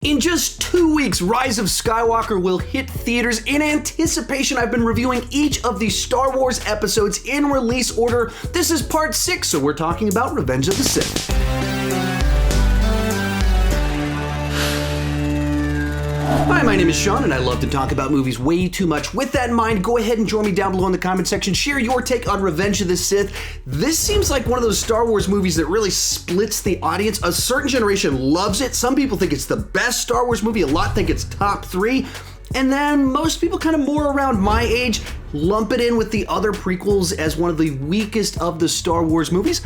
In just 2 weeks, Rise of Skywalker will hit theaters. In anticipation, I've been reviewing each of the Star Wars episodes in release order. This is part 6, so we're talking about Revenge of the Sith. Hi, my name is Sean, and I love to talk about movies way too much. With that in mind, go ahead and join me down below in the comment section. Share your take on Revenge of the Sith. This seems like one of those Star Wars movies that really splits the audience. A certain generation loves it. Some people think it's the best Star Wars movie. A lot think it's top 3. And then most people kind of more around my age lump it in with the other prequels as one of the weakest of the Star Wars movies.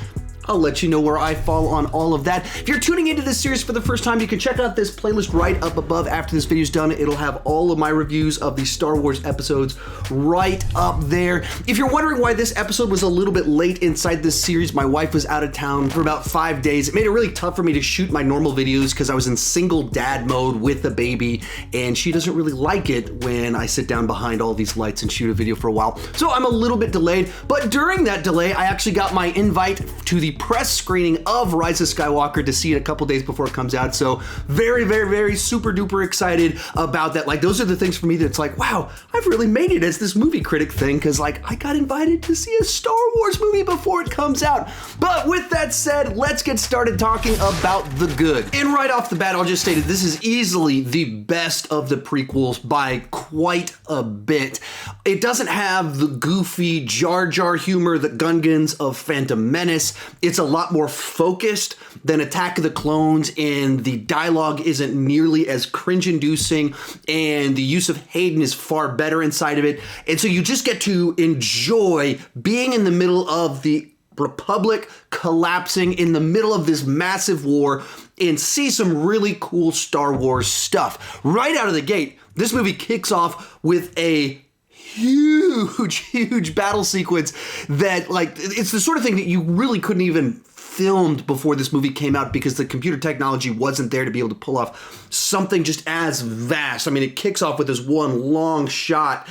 I'll let you know where I fall on all of that. If you're tuning into this series for the first time, you can check out this playlist right up above after this video's done. It'll have all of my reviews of the Star Wars episodes right up there. If you're wondering why this episode was a little bit late inside this series, my wife was out of town for about 5 days. It made it really tough for me to shoot my normal videos because I was in single dad mode with a baby, and she doesn't really like it when I sit down behind all these lights and shoot a video for a while. So I'm a little bit delayed, but during that delay, I actually got my invite to the press screening of Rise of Skywalker to see it a couple days before it comes out. So very super duper excited about that. Like, those are the things for me that's like, wow, I've really made it as this movie critic thing, because like I got invited to see a Star Wars movie before it comes out. But with that said, let's get started talking about the good. And right off the bat, I'll just state that this is easily the best of the prequels by quite a bit. It doesn't have the goofy Jar Jar humor, the Gungans of Phantom Menace. It's a lot more focused than Attack of the Clones, and the dialogue isn't nearly as cringe-inducing, and the use of Hayden is far better inside of it. And so you just get to enjoy being in the middle of the Republic collapsing, in the middle of this massive war, and see some really cool Star Wars stuff. Right out of the gate, this movie kicks off with a huge battle sequence that, like, it's the sort of thing that you really couldn't even filmed before this movie came out because the computer technology wasn't there to be able to pull off something just as vast. I mean, it kicks off with this one long shot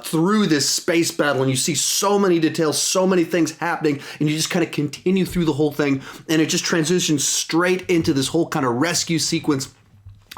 through this space battle, and you see so many details, so many things happening, and you just kind of continue through the whole thing, and it just transitions straight into this whole kind of rescue sequence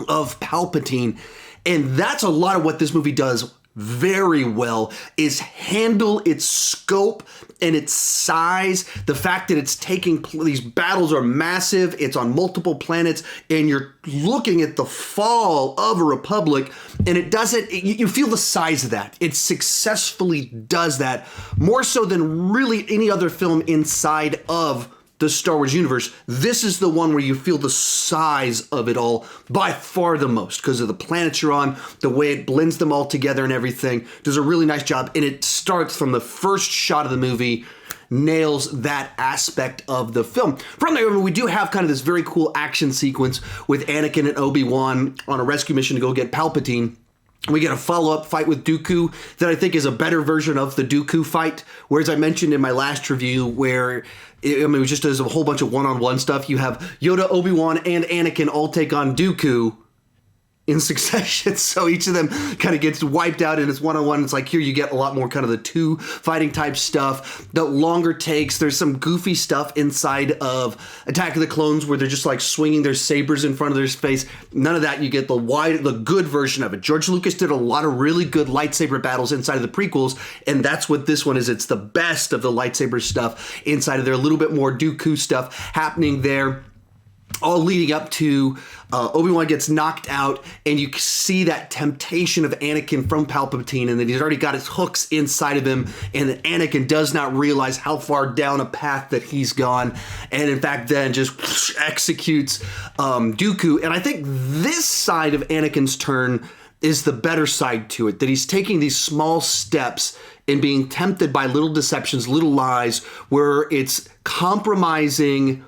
of Palpatine. And that's a lot of what this movie does very well, is handle its scope and its size. The fact that it's taking, these battles are massive, it's on multiple planets, and you're looking at the fall of a republic, and it doesn't, you feel the size of that. It successfully does that, more so than really any other film inside of the Star Wars universe. This is the one where you feel the size of it all by far the most, because of the planets you're on, the way it blends them all together and everything. Does a really nice job, and it starts from the first shot of the movie, nails that aspect of the film. From there, we do have kind of this very cool action sequence with Anakin and Obi-Wan on a rescue mission to go get Palpatine. We get a follow-up fight with Dooku that I think is a better version of the Dooku fight, whereas I mentioned in my last review where it was just as a whole bunch of one-on-one stuff. You have Yoda, Obi-Wan, and Anakin all take on Dooku in succession, so each of them kind of gets wiped out, and it's one-on-one. It's like, here you get a lot more kind of the two fighting type stuff, the longer takes. There's some goofy stuff inside of Attack of the Clones where they're just like swinging their sabers in front of their face. None of that. You get the good version of it. George Lucas did a lot of really good lightsaber battles inside of the prequels, and that's what this one is. It's the best of the lightsaber stuff inside of there. A little bit more Dooku stuff happening there, all leading up to Obi-Wan gets knocked out, and you see that temptation of Anakin from Palpatine, and that he's already got his hooks inside of him, and that Anakin does not realize how far down a path that he's gone, and in fact then just executes Dooku. And I think this side of Anakin's turn is the better side to it, that he's taking these small steps and being tempted by little deceptions, little lies, where it's compromising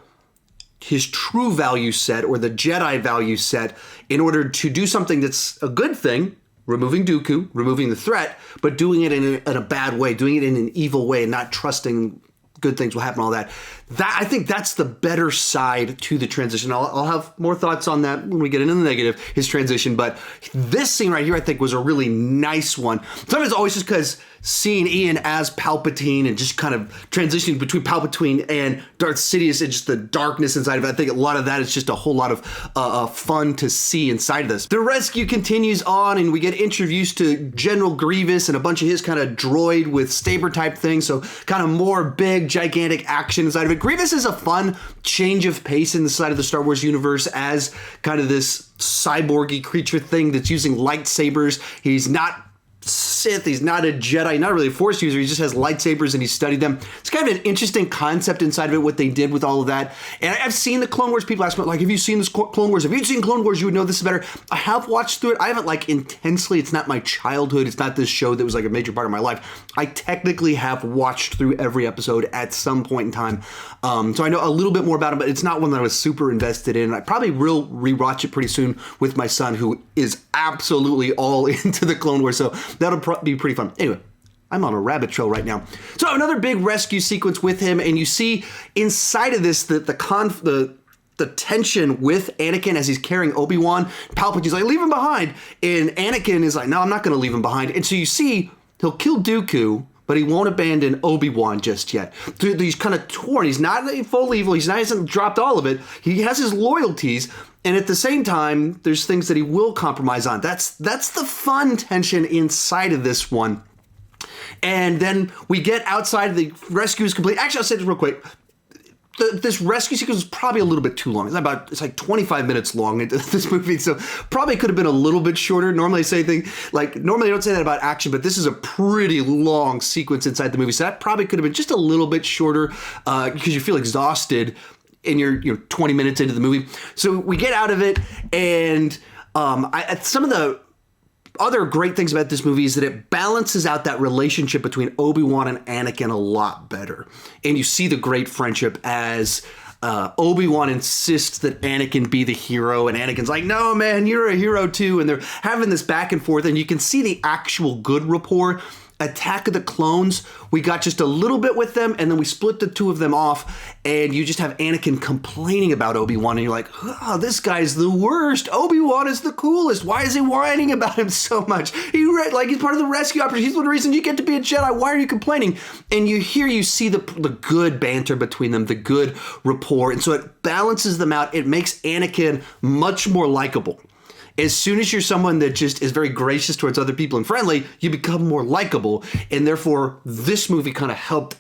his true value set, or the Jedi value set, in order to do something that's a good thing, removing Dooku, removing the threat, but doing it in a bad way, doing it in an evil way, and not trusting good things will happen, all that. I think that's the better side to the transition. I'll have more thoughts on that when we get into the negative, his transition. But this scene right here, I think, was a really nice one. Sometimes always just because seeing Ian as Palpatine and just kind of transitioning between Palpatine and Darth Sidious and just the darkness inside of it, I think a lot of that is just a whole lot of fun to see inside of this. The rescue continues on, and we get introduced to General Grievous and a bunch of his kind of droid with saber type things, so kind of more big, gigantic action inside of it. Grievous is a fun change of pace in the side of the Star Wars universe as kind of this cyborgy creature thing that's using lightsabers. He's not Sith, he's not a Jedi, not really a Force user, he just has lightsabers and he studied them. It's kind of an interesting concept inside of it, what they did with all of that. And I've seen the Clone Wars, people ask me, like, have you seen this Clone Wars? Have you seen Clone Wars? You would know this is better. I have watched through it. I haven't, like, intensely. It's not my childhood. It's not this show that was, like, a major part of my life. I technically have watched through every episode at some point in time. So I know a little bit more about it, but it's not one that I was super invested in. I probably will rewatch it pretty soon with my son, who is absolutely all into the Clone Wars. So that'll be pretty fun. Anyway, I'm on a rabbit trail right now. So another big rescue sequence with him, and you see inside of this the tension with Anakin as he's carrying Obi-Wan. Palpatine's like, leave him behind. And Anakin is like, no, I'm not going to leave him behind. And so you see he'll kill Dooku, but he won't abandon Obi-Wan just yet. He's kind of torn. He's not full evil. He hasn't dropped all of it. He has his loyalties. And at the same time, there's things that he will compromise on. That's the fun tension inside of this one. And then we get outside, the rescue is complete. Actually, I'll say this real quick. This rescue sequence is probably a little bit too long. It's like 25 minutes long into this movie, so probably could have been a little bit shorter. Normally I don't say that about action, but this is a pretty long sequence inside the movie, so that probably could have been just a little bit shorter because you feel exhausted and you're 20 minutes into the movie. So we get out of it, and some of the other great things about this movie is that it balances out that relationship between Obi-Wan and Anakin a lot better. And you see the great friendship as Obi-Wan insists that Anakin be the hero, and Anakin's like, no, man, you're a hero too. And they're having this back and forth, and you can see the actual good rapport. Attack of the Clones, we got just a little bit with them, and then we split the two of them off, and you just have Anakin complaining about Obi-Wan, and you're like, oh, this guy's the worst. Obi-Wan is the coolest. Why is he whining about him so much? He's part of the rescue operation. He's the reason you get to be a Jedi. Why are you complaining? And you see the good banter between them, the good rapport, and so it balances them out. It makes Anakin much more likable. As soon as you're someone that just is very gracious towards other people and friendly, you become more likable. And therefore, this movie kind of helped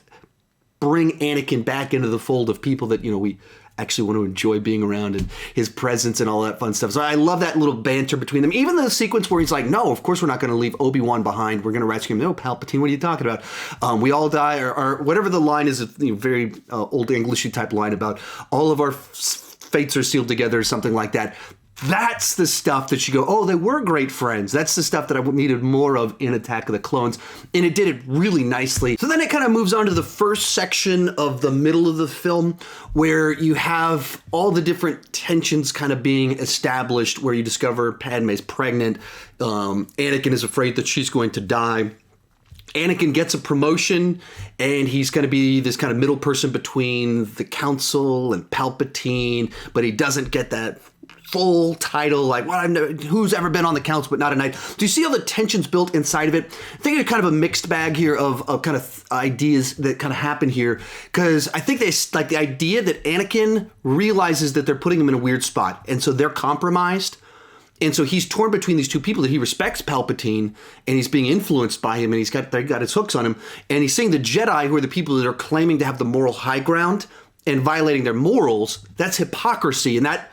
bring Anakin back into the fold of people that, we actually want to enjoy being around and his presence and all that fun stuff. So I love that little banter between them. Even the sequence where he's like, no, of course we're not going to leave Obi-Wan behind. We're going to rescue him. No, Palpatine, what are you talking about? We all die, or whatever the line is, a very old Englishy type line about all of our fates are sealed together or something like that. That's the stuff that you go, oh, they were great friends. That's the stuff that I needed more of in Attack of the Clones. And it did it really nicely. So then it kind of moves on to the first section of the middle of the film, where you have all the different tensions kind of being established, where you discover Padme's pregnant. Anakin is afraid that she's going to die. Anakin gets a promotion, and he's going to be this kind of middle person between the Council and Palpatine, but he doesn't get that full title, like, who's ever been on the Council but not a knight. Do you see all the tensions built inside of it? I think it's kind of a mixed bag here of kind of ideas that kind of happen here, because I think they like the idea that Anakin realizes that they're putting him in a weird spot, and so they're compromised. And so he's torn between these two people that he respects, Palpatine, and he's being influenced by him, and they got his hooks on him. And he's seeing the Jedi, who are the people that are claiming to have the moral high ground and violating their morals. That's hypocrisy, and that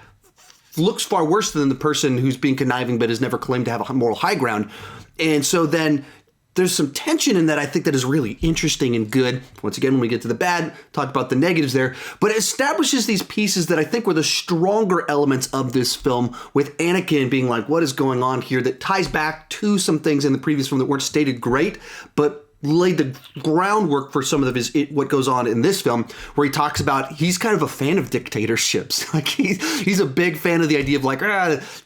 looks far worse than the person who's being conniving but has never claimed to have a moral high ground. And so then there's some tension in that I think that is really interesting and good. Once again, when we get to the bad, talk about the negatives there. But it establishes these pieces that I think were the stronger elements of this film, with Anakin being like, what is going on here? That ties back to some things in the previous film that weren't stated great, but laid the groundwork for some of what goes on in this film, where he talks about he's kind of a fan of dictatorships. Like he's a big fan of the idea of like,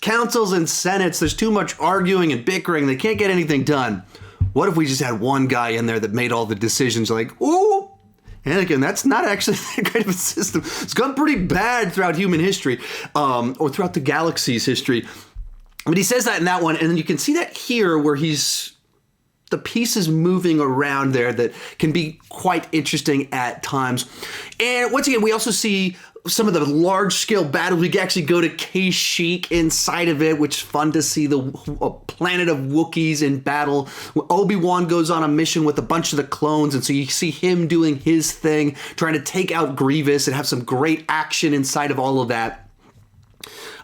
councils and senates, there's too much arguing and bickering, they can't get anything done. What if we just had one guy in there that made all the decisions? Like, ooh, Anakin, that's not actually that great of a system. It's gone pretty bad throughout human history, or throughout the galaxy's history. But he says that in that one, and then you can see that here where the pieces moving around there that can be quite interesting at times. And once again, we also see some of the large-scale battles. We actually go to Kashyyyk inside of it, which is fun to see the planet of Wookiees in battle. Obi-Wan goes on a mission with a bunch of the clones, and so you see him doing his thing, trying to take out Grievous and have some great action inside of all of that.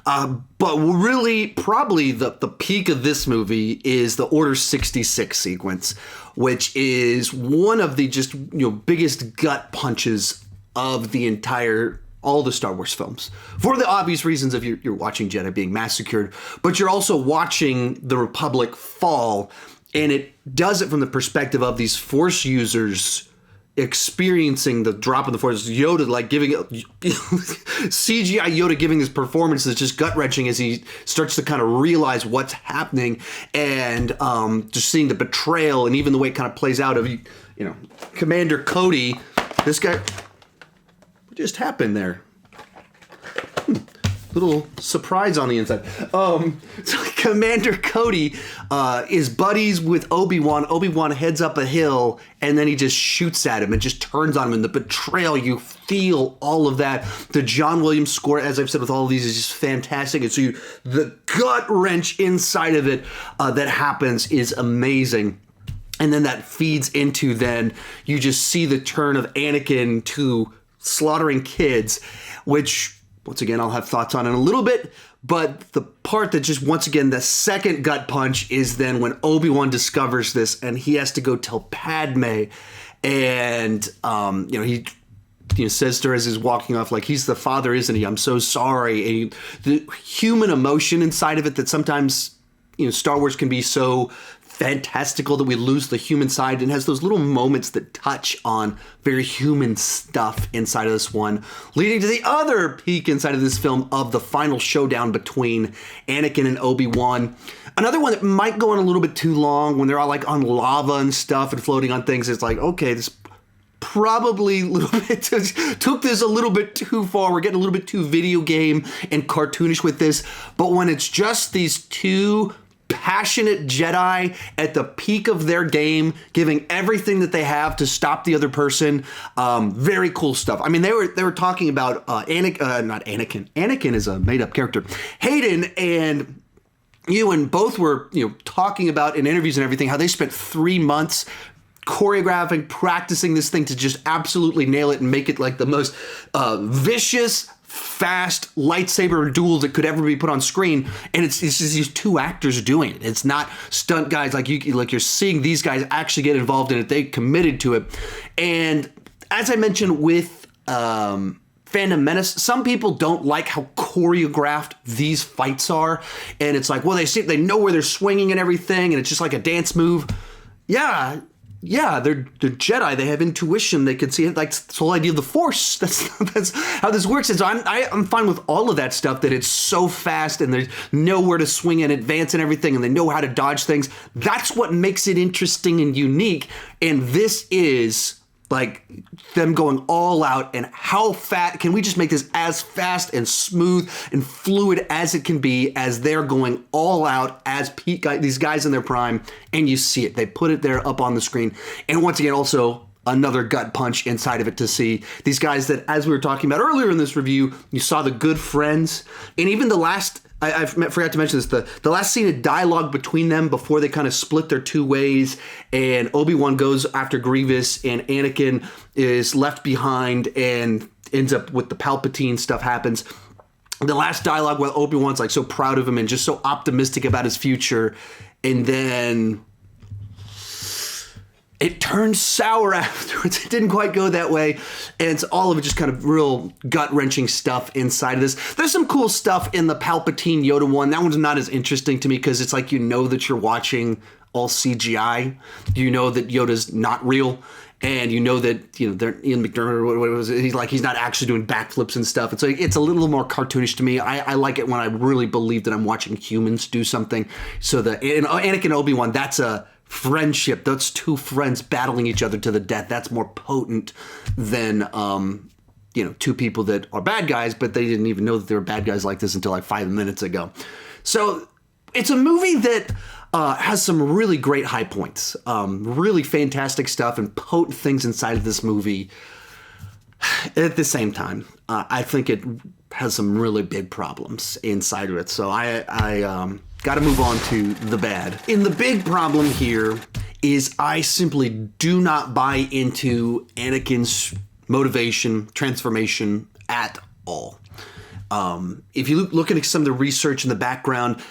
But really, probably the peak of this movie is the Order 66 sequence, which is one of the just biggest gut punches of all the Star Wars films. For the obvious reasons of you're watching Jedi being massacred, but you're also watching the Republic fall, and it does it from the perspective of these Force users experiencing the drop of the Force. Yoda giving CGI Yoda giving this performance that's just gut-wrenching as he starts to kind of realize what's happening, and just seeing the betrayal and even the way it kind of plays out of Commander Cody. This guy, what just happened there? Little surprise on the inside. So Commander Cody is buddies with Obi-Wan. Obi-Wan heads up a hill, and then he just shoots at him and just turns on him. And the betrayal, you feel all of that. The John Williams score, as I've said with all of these, is just fantastic. And so the gut wrench inside of it that happens is amazing. And then that feeds into you just see the turn of Anakin to slaughtering kids, which, once again, I'll have thoughts on in a little bit, but the part that just, once again, the second gut punch is then when Obi-Wan discovers this and he has to go tell Padme, and, he says to her as he's walking off, he's the father, isn't he? I'm so sorry. And the human emotion inside of it that sometimes, Star Wars can be so fantastical that we lose the human side, and has those little moments that touch on very human stuff inside of this one, leading to the other peak inside of this film of the final showdown between Anakin and Obi-Wan. Another one that might go on a little bit too long when they're all on lava and stuff and floating on things. It's okay, this probably a little bit took this a little bit too far. We're getting a little bit too video game and cartoonish with this. But when it's just these two passionate Jedi at the peak of their game, giving everything that they have to stop the other person. Very cool stuff. I mean, they were talking about not Anakin. Anakin is a made up character. Hayden and Ewan both were talking about in interviews and everything how they spent 3 months choreographing, practicing this thing to just absolutely nail it and make it the most vicious, fast lightsaber duels that could ever be put on screen, and it's just these two actors doing it. It's not stunt guys you're seeing these guys actually get involved in it. They committed to it. And as I mentioned with Phantom Menace, some people don't like how choreographed these fights are, and it's they know where they're swinging and everything, and it's just like a dance move. Yeah, they're Jedi. They have intuition. They can see it. It's the whole idea of the Force. That's how this works. And so I'm fine with all of that stuff, that it's so fast and they know where to swing and advance and everything, and they know how to dodge things. That's what makes it interesting and unique. And this is them going all out, and how can we just make this as fast and smooth and fluid as it can be, as they're going all out as these guys in their prime, and you see it. They put it there up on the screen. And once again, also another gut punch inside of it to see these guys that, as we were talking about earlier in this review, you saw the good friends, and even the last, I forgot to mention this, the last scene of dialogue between them before they kind of split their two ways, and Obi-Wan goes after Grievous, and Anakin is left behind and ends up with the Palpatine stuff happens. The last dialogue where Obi-Wan's so proud of him and just so optimistic about his future, and then it turned sour afterwards. It didn't quite go that way. And it's all of it just kind of real gut-wrenching stuff inside of this. There's some cool stuff in the Palpatine Yoda one. That one's not as interesting to me because it's that you're watching all CGI. You know that Yoda's not real. And you know that, they're Ian McDiarmid, what was it? He's not actually doing backflips and stuff. It's a little more cartoonish to me. I like it when I really believe that I'm watching humans do something. So Anakin and Obi-Wan, that's a friendship, those two friends battling each other to the death, that's more potent than, two people that are bad guys, but they didn't even know that they were bad guys like this until like 5 minutes ago. So it's a movie that has some really great high points, really fantastic stuff and potent things inside of this movie. At the same time, I think it has some really big problems inside of it. So I got to move on to the bad. And the big problem here is I simply do not buy into Anakin's motivation, transformation at all. If you look at some of the research in the background,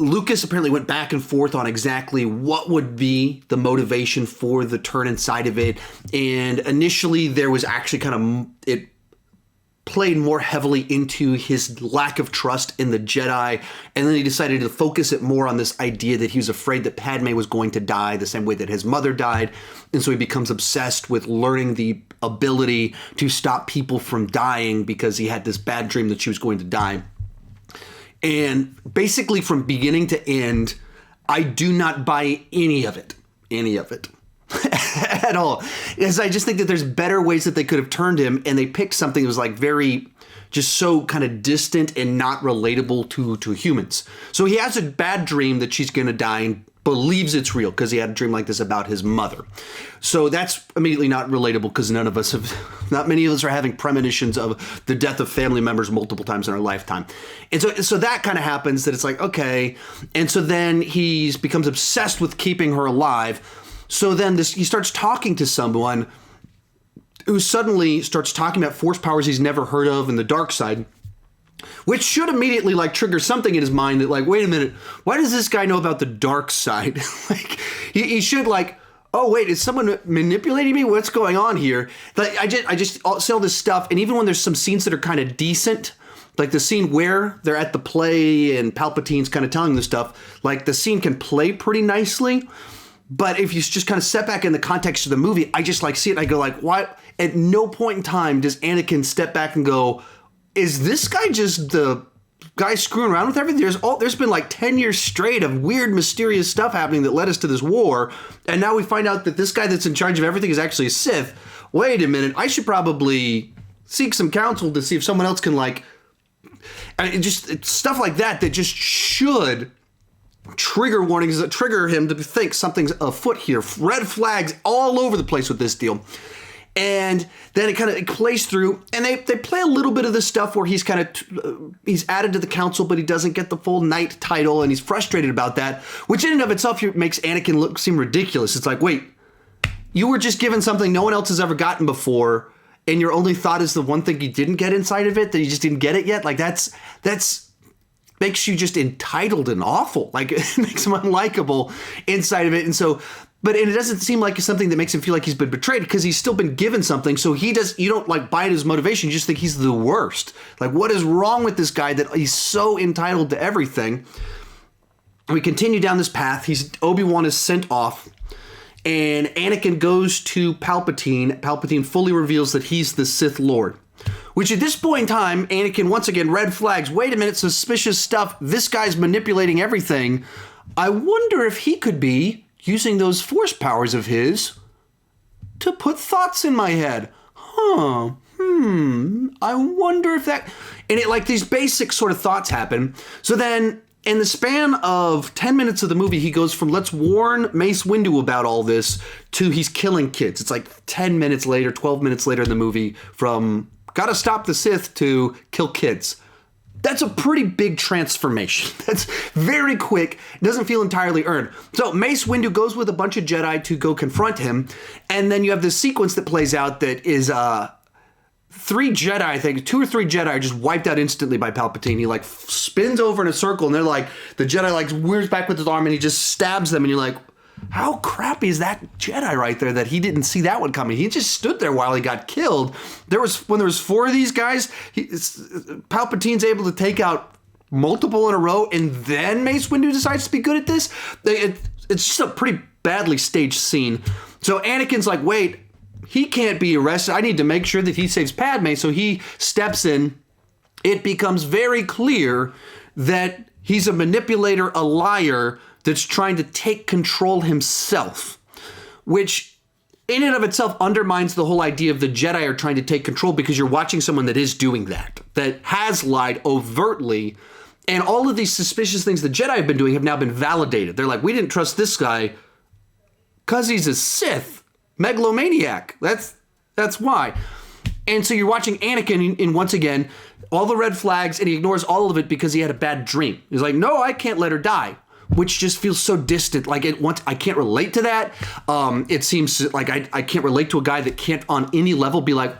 Lucas apparently went back and forth on exactly what would be the motivation for the turn inside of it. And initially there was actually it played more heavily into his lack of trust in the Jedi. And then he decided to focus it more on this idea that he was afraid that Padme was going to die the same way that his mother died. And so he becomes obsessed with learning the ability to stop people from dying because he had this bad dream that she was going to die. And basically from beginning to end, I do not buy any of it at all. Because I just think that there's better ways that they could have turned him, and they picked something that was like very, just so kind of distant and not relatable to humans. So he has a bad dream that she's going to die and believes it's real because he had a dream like this about his mother. So that's immediately not relatable because not many of us are having premonitions of the death of family members multiple times in our lifetime. And so that kind of happens, that it's like, okay. And so then he becomes obsessed with keeping her alive. So then he starts talking to someone who suddenly starts talking about force powers he's never heard of and the dark side, which should immediately like trigger something in his mind that like, wait a minute, why does this guy know about the dark side? Like he should like, oh wait, is someone manipulating me? What's going on here? Like I just see all this stuff, and even when there's some scenes that are kind of decent, like the scene where they're at the play and Palpatine's kind of telling them stuff, like the scene can play pretty nicely. But if you just kind of step back in the context of the movie, I just like see it and I go like, what? At no point in time does Anakin step back and go, is this guy just the guy screwing around with everything? There's been like 10 years straight of weird, mysterious stuff happening that led us to this war. And now we find out that this guy that's in charge of everything is actually a Sith. Wait a minute. I should probably seek some counsel to see if someone else can like, it's stuff like that just should trigger warnings that trigger him to think something's afoot here. Red flags all over the place with this deal. And then it plays through, and they play a little bit of the stuff where he's he's added to the council, but he doesn't get the full knight title, and he's frustrated about that, which in and of itself makes Anakin seem ridiculous. It's like, wait, you were just given something no one else has ever gotten before, and your only thought is the one thing you didn't get inside of it, that you just didn't get it yet? Like that's makes you just entitled and awful. Like it makes him unlikable inside of it. And so, but it doesn't seem like it's something that makes him feel like he's been betrayed because he's still been given something. So you don't like buy his motivation. You just think he's the worst. Like what is wrong with this guy that he's so entitled to everything? We continue down this path. Obi-Wan is sent off, and Anakin goes to Palpatine. Palpatine fully reveals that he's the Sith Lord. Which at this point in time, Anakin, once again, red flags. Wait a minute, suspicious stuff. This guy's manipulating everything. I wonder if he could be using those force powers of his to put thoughts in my head. I wonder if that... And it like these basic sort of thoughts happen. So then, in the span of 10 minutes of the movie, he goes from let's warn Mace Windu about all this to he's killing kids. It's like 10 minutes later, 12 minutes later in the movie from... gotta stop the Sith to kill kids. That's a pretty big transformation. That's very quick. Doesn't feel entirely earned. So Mace Windu goes with a bunch of Jedi to go confront him. And then you have this sequence that plays out that is 3 Jedi, I think, 2 or 3 Jedi are just wiped out instantly by Palpatine. He like spins over in a circle and they're like, the Jedi like whirs back with his arm and he just stabs them and you're like, how crappy is that Jedi right there that he didn't see that one coming? He just stood there while he got killed. When there was 4 of these guys, Palpatine's able to take out multiple in a row, and then Mace Windu decides to be good at this. It's just a pretty badly staged scene. So Anakin's like, wait, he can't be arrested. I need to make sure that he saves Padme. So he steps in. It becomes very clear that He's a manipulator, a liar that's trying to take control himself, which in and of itself undermines the whole idea of the Jedi are trying to take control, because you're watching someone that is doing that has lied overtly. And all of these suspicious things the Jedi have been doing have now been validated. They're like, we didn't trust this guy because he's a Sith megalomaniac. That's why. And so you're watching Anakin, and once again, all the red flags, and he ignores all of it because he had a bad dream. He's like, no, I can't let her die, which just feels so distant. Like, I can't relate to that. It seems like I can't relate to a guy that can't on any level be like,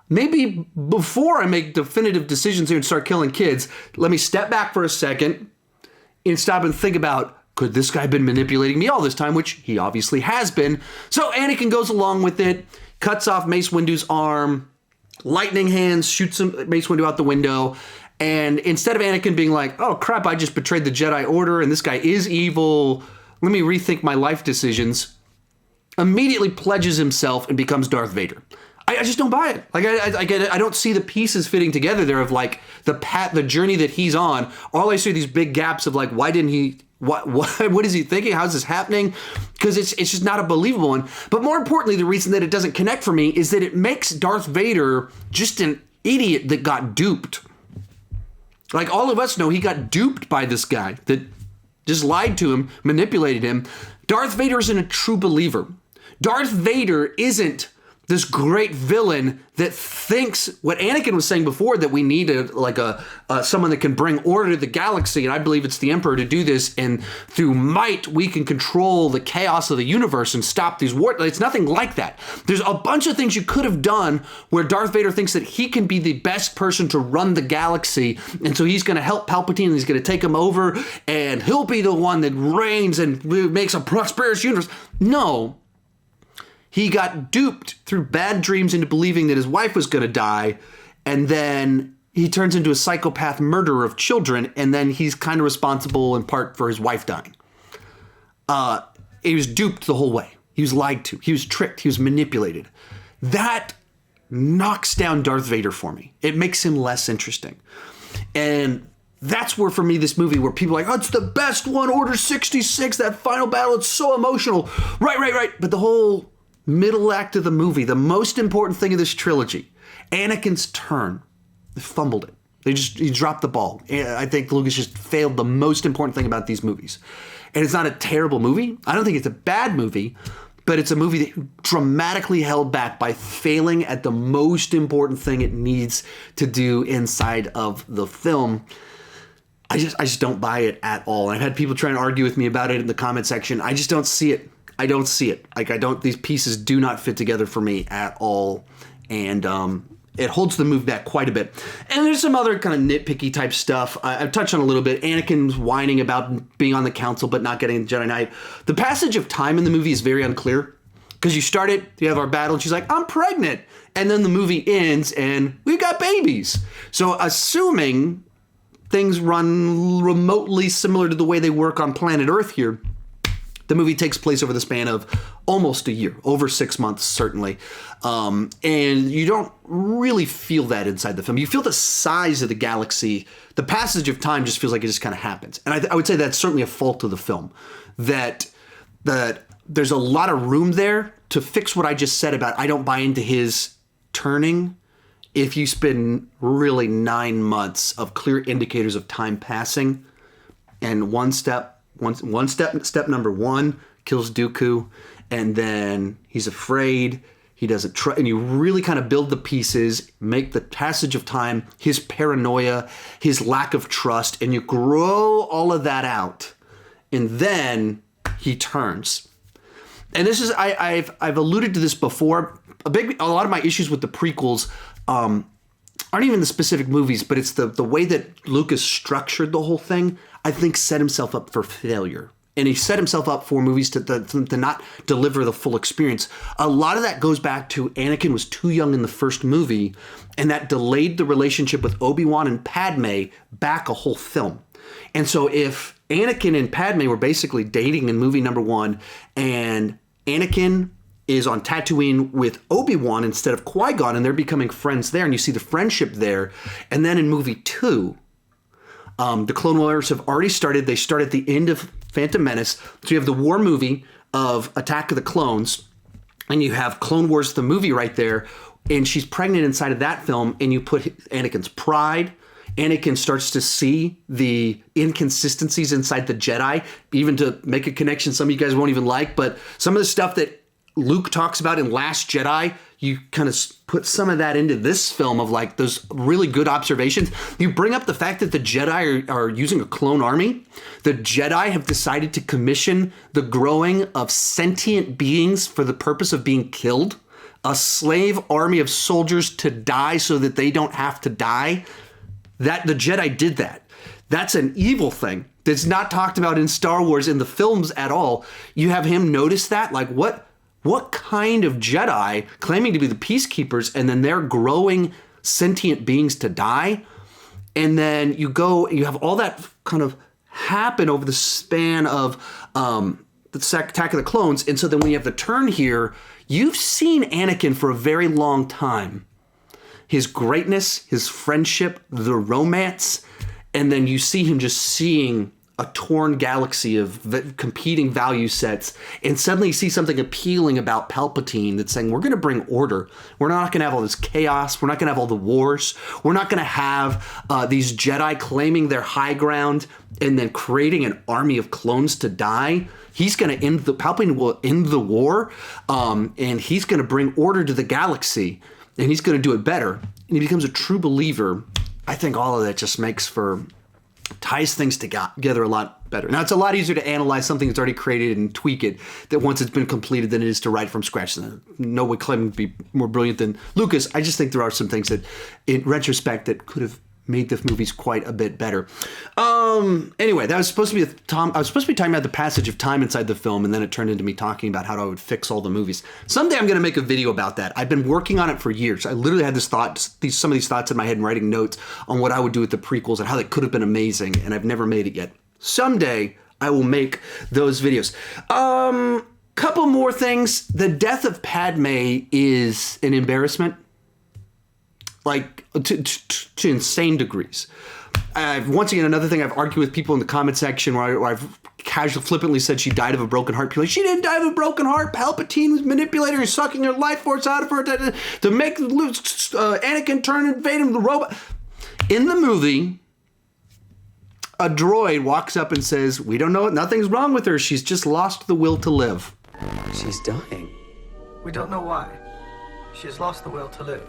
maybe before I make definitive decisions here and start killing kids, let me step back for a second and stop and think about, could this guy have been manipulating me all this time, which he obviously has been. So Anakin goes along with it, cuts off Mace Windu's arm, lightning hands, shoots Mace Windu out the window. And instead of Anakin being like, oh crap, I just betrayed the Jedi Order and this guy is evil, let me rethink my life decisions, immediately pledges himself and becomes Darth Vader. I just don't buy it. Like, I get it. I don't see the pieces fitting together there of like the journey that he's on. All I see are these big gaps of like, why didn't he, what is he thinking? How's this happening? Because it's just not a believable one. But more importantly, the reason that it doesn't connect for me is that it makes Darth Vader just an idiot that got duped. Like, all of us know he got duped by this guy that just lied to him, manipulated him. Darth Vader isn't a true believer. Darth Vader isn't this great villain that thinks what Anakin was saying before, that we need someone that can bring order to the galaxy, and I believe it's the Emperor to do this, and through might we can control the chaos of the universe and stop these wars. It's nothing like that. There's a bunch of things you could have done where Darth Vader thinks that he can be the best person to run the galaxy, and so he's going to help Palpatine, and he's going to take him over, and he'll be the one that reigns and makes a prosperous universe. No. He got duped through bad dreams into believing that his wife was going to die, and then he turns into a psychopath murderer of children, and then he's kind of responsible in part for his wife dying. He was duped the whole way. He was lied to. He was tricked. He was manipulated. That knocks down Darth Vader for me. It makes him less interesting. And that's where, for me, this movie, where people are like, oh, it's the best one, Order 66, that final battle, it's so emotional. Right. But the whole middle act of the movie, the most important thing of this trilogy, Anakin's turn, they fumbled it. He dropped the ball. I think Lucas just failed the most important thing about these movies. And it's not a terrible movie. I don't think it's a bad movie, but it's a movie that dramatically held back by failing at the most important thing it needs to do inside of the film. I just don't buy it at all. I've had people try and argue with me about it in the comment section. I just don't see it. I don't see it. These pieces do not fit together for me at all. And it holds the move back quite a bit. And there's some other kind of nitpicky type stuff. I've touched on a little bit. Anakin's whining about being on the council but not getting the Jedi Knight. The passage of time in the movie is very unclear. Because you start it, you have our battle, and she's like, I'm pregnant. And then the movie ends, and we've got babies. So assuming things run remotely similar to the way they work on planet Earth here, the movie takes place over the span of almost a year, over 6 months, certainly. And you don't really feel that inside the film. You feel the size of the galaxy. The passage of time just feels like it just kind of happens. And I would say that's certainly a fault of the film, that there's a lot of room there to fix what I just said about I don't buy into his turning if you spend really 9 months of clear indicators of time passing, and step number one kills Dooku, and then he's afraid, he doesn't trust, and you really kind of build the pieces, make the passage of time, his paranoia, his lack of trust, and you grow all of that out, and then he turns. And this is, I've alluded to this before. A lot of my issues with the prequels aren't even the specific movies, but it's the way that Lucas structured the whole thing, I think set himself up for failure. And he set himself up for movies to not deliver the full experience. A lot of that goes back to Anakin was too young in the first movie, and that delayed the relationship with Obi-Wan and Padme back a whole film. And so if Anakin and Padme were basically dating in movie number 1, and Anakin is on Tatooine with Obi-Wan instead of Qui-Gon, and they're becoming friends there, and you see the friendship there, and then in movie 2, The Clone Wars have already started. They start at the end of Phantom Menace. So you have the war movie of Attack of the Clones, and you have Clone Wars, the movie right there, and she's pregnant inside of that film, and you put Anakin's pride. Anakin starts to see the inconsistencies inside the Jedi, even to make a connection some of you guys won't even like, but some of the stuff that Luke talks about in Last Jedi, you kind of put some of that into this film of like those really good observations. You bring up the fact that the Jedi are using a clone army. The Jedi have decided to commission the growing of sentient beings for the purpose of being killed. A slave army of soldiers to die so that they don't have to die. That the Jedi did that. That's an evil thing that's not talked about in Star Wars in the films at all. You have him notice that, like what kind of Jedi claiming to be the peacekeepers, and then they're growing sentient beings to die. And then you have all that kind of happen over the span of the Attack of the Clones. And so then when you have the turn here, you've seen Anakin for a very long time. His greatness, his friendship, the romance, and then you see him just seeing a torn galaxy of competing value sets, and suddenly you see something appealing about Palpatine that's saying, we're going to bring order. We're not going to have all this chaos. We're not going to have all the wars. We're not going to have these Jedi claiming their high ground and then creating an army of clones to die. He's going to Palpatine will end the war, and he's going to bring order to the galaxy, and he's going to do it better. And he becomes a true believer. I think all of that just ties things together a lot better. Now, it's a lot easier to analyze something that's already created and tweak it that once it's been completed than it is to write from scratch. No one claiming to be more brilliant than Lucas. I just think there are some things that, in retrospect, that could have made the movies quite a bit better. Anyway, that was supposed to be I was supposed to be talking about the passage of time inside the film, and then it turned into me talking about how I would fix all the movies. Someday I'm going to make a video about that. I've been working on it for years. I literally had some of these thoughts in my head and writing notes on what I would do with the prequels and how they could have been amazing, and I've never made it yet. Someday I will make those videos. Couple more things. The death of Padme is an embarrassment. Like, to insane degrees. Once again, another thing I've argued with people in the comment section where I've casually, flippantly said she died of a broken heart. People are like, she didn't die of a broken heart. Palpatine was manipulating her, sucking her life force out of her to make Anakin turn and invade him, the robot. In the movie, a droid walks up and says, we don't know, nothing's wrong with her. She's just lost the will to live. She's dying. We don't know why. She's lost the will to live.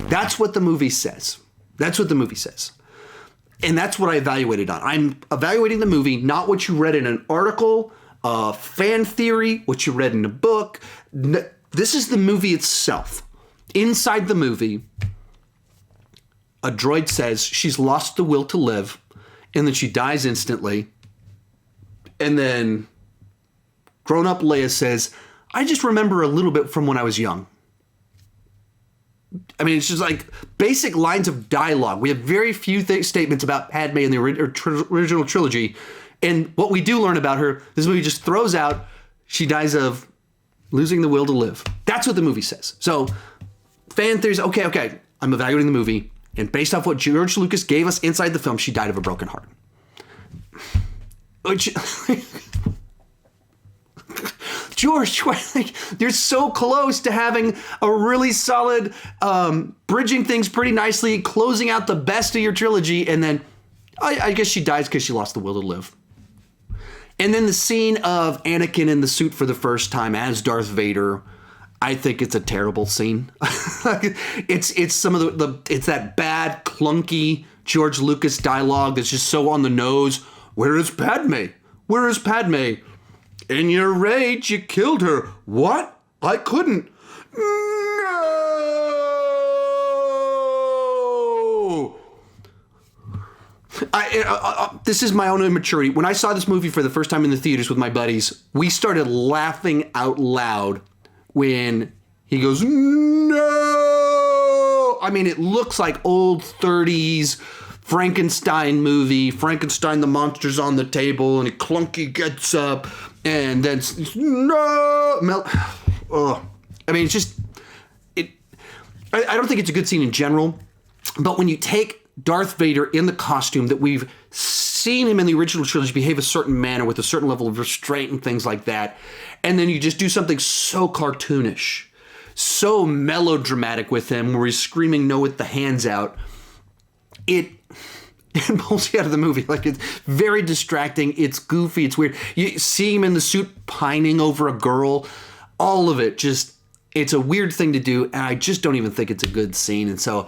That's what the movie says. That's what the movie says. And that's what I evaluated on. I'm evaluating the movie, not what you read in an article, fan theory, what you read in a book. This is the movie itself. Inside the movie, a droid says she's lost the will to live, and then she dies instantly. And then grown-up Leia says, I just remember a little bit from when I was young. I mean, it's just like basic lines of dialogue. We have very few statements about Padme in the original trilogy. And what we do learn about her, this movie just throws out, she dies of losing the will to live. That's what the movie says. So fan theories, okay. I'm evaluating the movie. And based off what George Lucas gave us inside the film, she died of a broken heart. Which... George, you're so close to having a really solid, bridging things pretty nicely, closing out the best of your trilogy, and then I guess she dies because she lost the will to live. And then the scene of Anakin in the suit for the first time as Darth Vader, I think it's a terrible scene. It's some of it's that bad, clunky George Lucas dialogue that's just so on the nose. Where is Padme? Where is Padme? In your rage, you killed her. What? I couldn't. No! This is my own immaturity. When I saw this movie for the first time in the theaters with my buddies, we started laughing out loud when he goes, no! I mean, it looks like old 30s Frankenstein movie. Frankenstein, the monster's on the table, and Clunky gets up, and then no. Oh. I mean, it's just it. I don't think it's a good scene in general, but when you take Darth Vader in the costume that we've seeing him in the original trilogy behave a certain manner with a certain level of restraint and things like that, and then you just do something so cartoonish, so melodramatic with him where he's screaming no with the hands out, it pulls you out of the movie. Like, it's very distracting, it's goofy, it's weird. You see him in the suit pining over a girl, all of it just, it's a weird thing to do, and I just don't even think it's a good scene. And so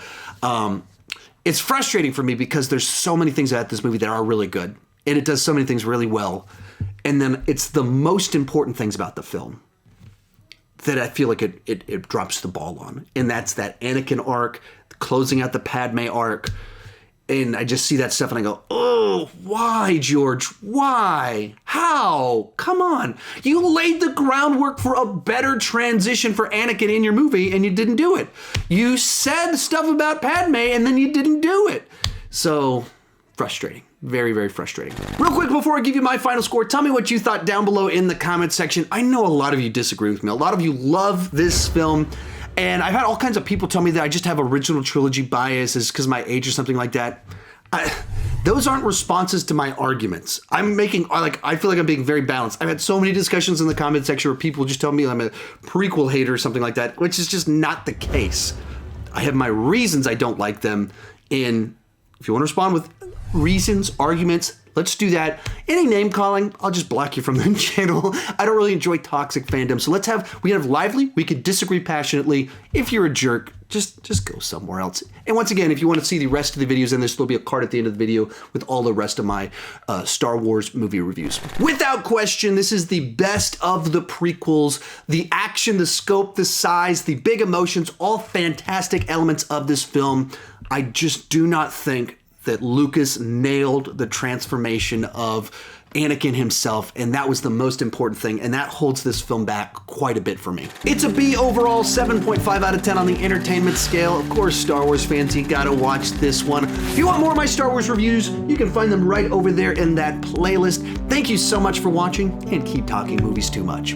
it's frustrating for me because there's so many things about this movie that are really good, and it does so many things really well, and then it's the most important things about the film that I feel like it drops the ball on, and that's that Anakin arc, closing out the Padme arc. And I just see that stuff and I go, oh, why, George? Why? How? Come on. You laid the groundwork for a better transition for Anakin in your movie and you didn't do it. You said stuff about Padme and then you didn't do it. So, frustrating. Very, very frustrating. Real quick before I give you my final score, tell me what you thought down below in the comments section. I know a lot of you disagree with me. A lot of you love this film. And I've had all kinds of people tell me that I just have original trilogy biases because of my age or something like that. Those aren't responses to my arguments. I feel like I'm being very balanced. I've had so many discussions in the comment section where people just tell me I'm a prequel hater or something like that, which is just not the case. I have my reasons I don't like them. And if you want to respond with reasons, arguments, let's do that. Any name calling, I'll just block you from the channel. I don't really enjoy toxic fandom. So we can have lively, we could disagree passionately. If you're a jerk, just go somewhere else. And once again, if you want to see the rest of the videos in this, there'll be a card at the end of the video with all the rest of my Star Wars movie reviews. Without question, this is the best of the prequels. The action, the scope, the size, the big emotions, all fantastic elements of this film. I just do not think that Lucas nailed the transformation of Anakin himself, and that was the most important thing, and that holds this film back quite a bit for me. It's a B overall, 7.5 out of 10 on the entertainment scale. Of course, Star Wars fans, you gotta watch this one. If you want more of my Star Wars reviews, you can find them right over there in that playlist. Thank you so much for watching, and keep talking movies too much.